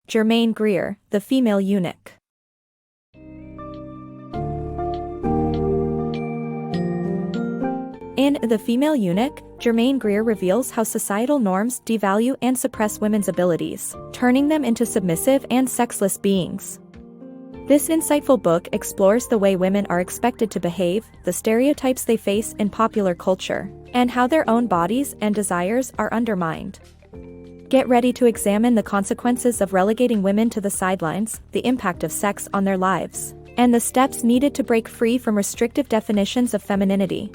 Germaine Greer, The Female Eunuch. In The Female Eunuch, Germaine Greer reveals how societal norms devalue and suppress women's abilities, turning them into submissive and sexless beings. This insightful book explores the way women are expected to behave, the stereotypes they face in popular culture, and how their own bodies and desires are undermined. Get ready to examine the consequences of relegating women to the sidelines, the impact of sex on their lives, and the steps needed to break free from restrictive definitions of femininity.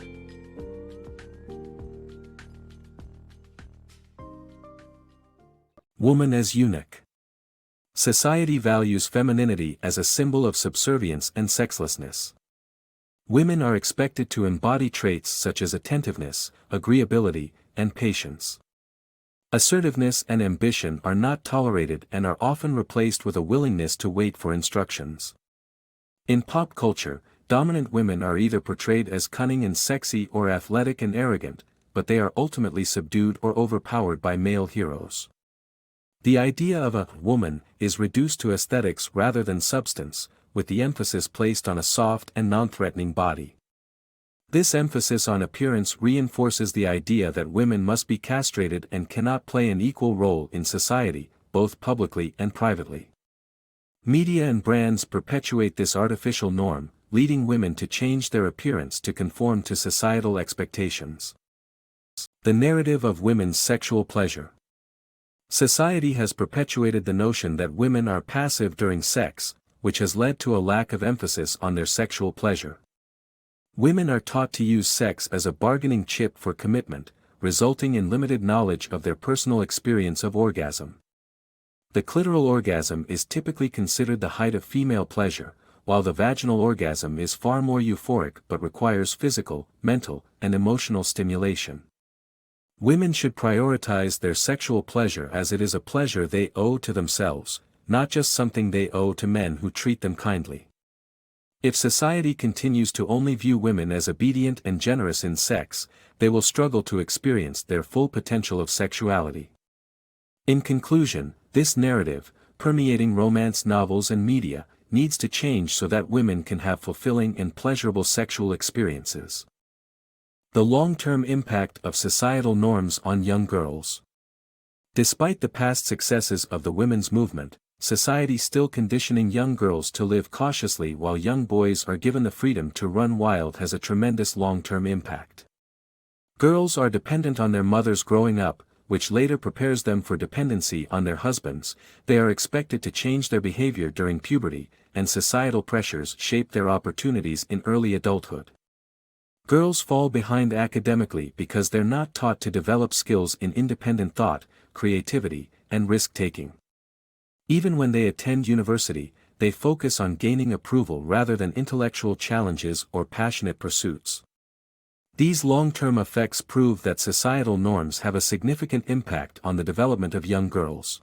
Woman as eunuch. Society values femininity as a symbol of subservience and sexlessness. Women are expected to embody traits such as attentiveness, agreeability, and patience. Assertiveness and ambition are not tolerated and are often replaced with a willingness to wait for instructions. In pop culture, dominant women are either portrayed as cunning and sexy or athletic and arrogant, but they are ultimately subdued or overpowered by male heroes. The idea of a woman is reduced to aesthetics rather than substance, with the emphasis placed on a soft and non-threatening body. This emphasis on appearance reinforces the idea that women must be castrated and cannot play an equal role in society, both publicly and privately. Media and brands perpetuate this artificial norm, leading women to change their appearance to conform to societal expectations. The narrative of women's sexual pleasure. Society has perpetuated the notion that women are passive during sex, which has led to a lack of emphasis on their sexual pleasure. Women are taught to use sex as a bargaining chip for commitment, resulting in limited knowledge of their personal experience of orgasm. The clitoral orgasm is typically considered the height of female pleasure, while the vaginal orgasm is far more euphoric but requires physical, mental, and emotional stimulation. Women should prioritize their sexual pleasure as it is a pleasure they owe to themselves, not just something they owe to men who treat them kindly. If society continues to only view women as obedient and generous in sex, they will struggle to experience their full potential of sexuality. In conclusion, this narrative, permeating romance novels and media, needs to change so that women can have fulfilling and pleasurable sexual experiences. The long-term impact of societal norms on young girls. Despite the past successes of the women's movement, society still conditioning young girls to live cautiously while young boys are given the freedom to run wild has a tremendous long-term impact. Girls are dependent on their mothers growing up, which later prepares them for dependency on their husbands. They are expected to change their behavior during puberty, and societal pressures shape their opportunities in early adulthood. Girls fall behind academically because they're not taught to develop skills in independent thought, creativity, and risk-taking. Even when they attend university, they focus on gaining approval rather than intellectual challenges or passionate pursuits. These long-term effects prove that societal norms have a significant impact on the development of young girls.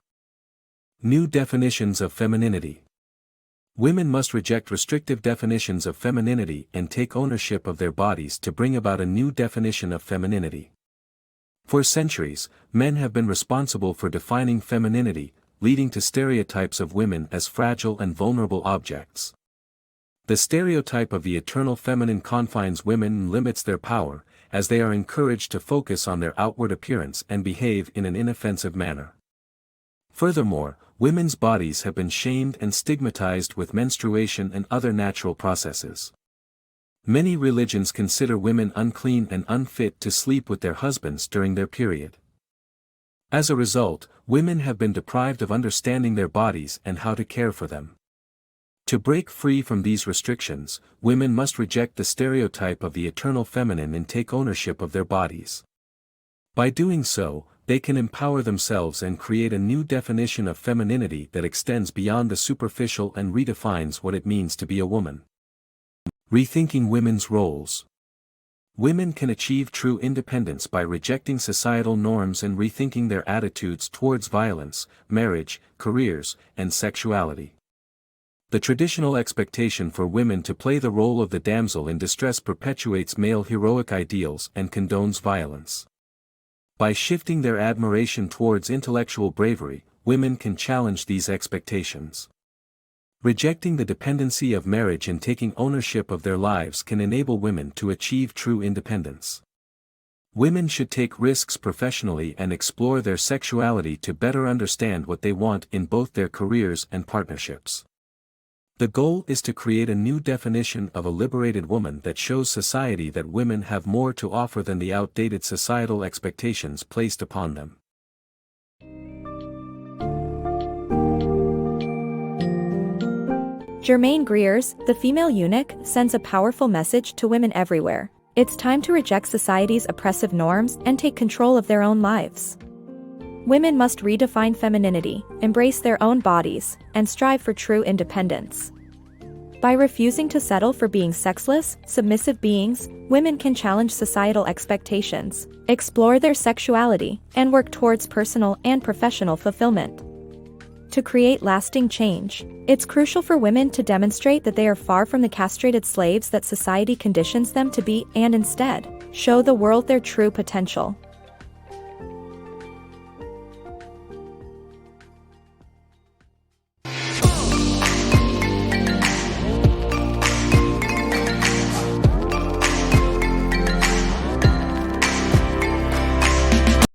New definitions of femininity. Women must reject restrictive definitions of femininity and take ownership of their bodies to bring about a new definition of femininity. For centuries, men have been responsible for defining femininity, leading to stereotypes of women as fragile and vulnerable objects. The stereotype of the eternal feminine confines women and limits their power, as they are encouraged to focus on their outward appearance and behave in an inoffensive manner. Furthermore, women's bodies have been shamed and stigmatized with menstruation and other natural processes. Many religions consider women unclean and unfit to sleep with their husbands during their period. As a result, women have been deprived of understanding their bodies and how to care for them. To break free from these restrictions, women must reject the stereotype of the eternal feminine and take ownership of their bodies. By doing so, they can empower themselves and create a new definition of femininity that extends beyond the superficial and redefines what it means to be a woman. Rethinking women's roles. Women can achieve true independence by rejecting societal norms and rethinking their attitudes towards violence, marriage, careers, and sexuality. The traditional expectation for women to play the role of the damsel in distress perpetuates male heroic ideals and condones violence. By shifting their admiration towards intellectual bravery, women can challenge these expectations. Rejecting the dependency of marriage and taking ownership of their lives can enable women to achieve true independence. Women should take risks professionally and explore their sexuality to better understand what they want in both their careers and partnerships. The goal is to create a new definition of a liberated woman that shows society that women have more to offer than the outdated societal expectations placed upon them. Germaine Greer's The Female Eunuch sends a powerful message to women everywhere. It's time to reject society's oppressive norms and take control of their own lives. Women must redefine femininity, embrace their own bodies, and strive for true independence. By refusing to settle for being sexless, submissive beings, women can challenge societal expectations, explore their sexuality, and work towards personal and professional fulfillment. To create lasting change, it's crucial for women to demonstrate that they are far from the castrated slaves that society conditions them to be and instead, show the world their true potential.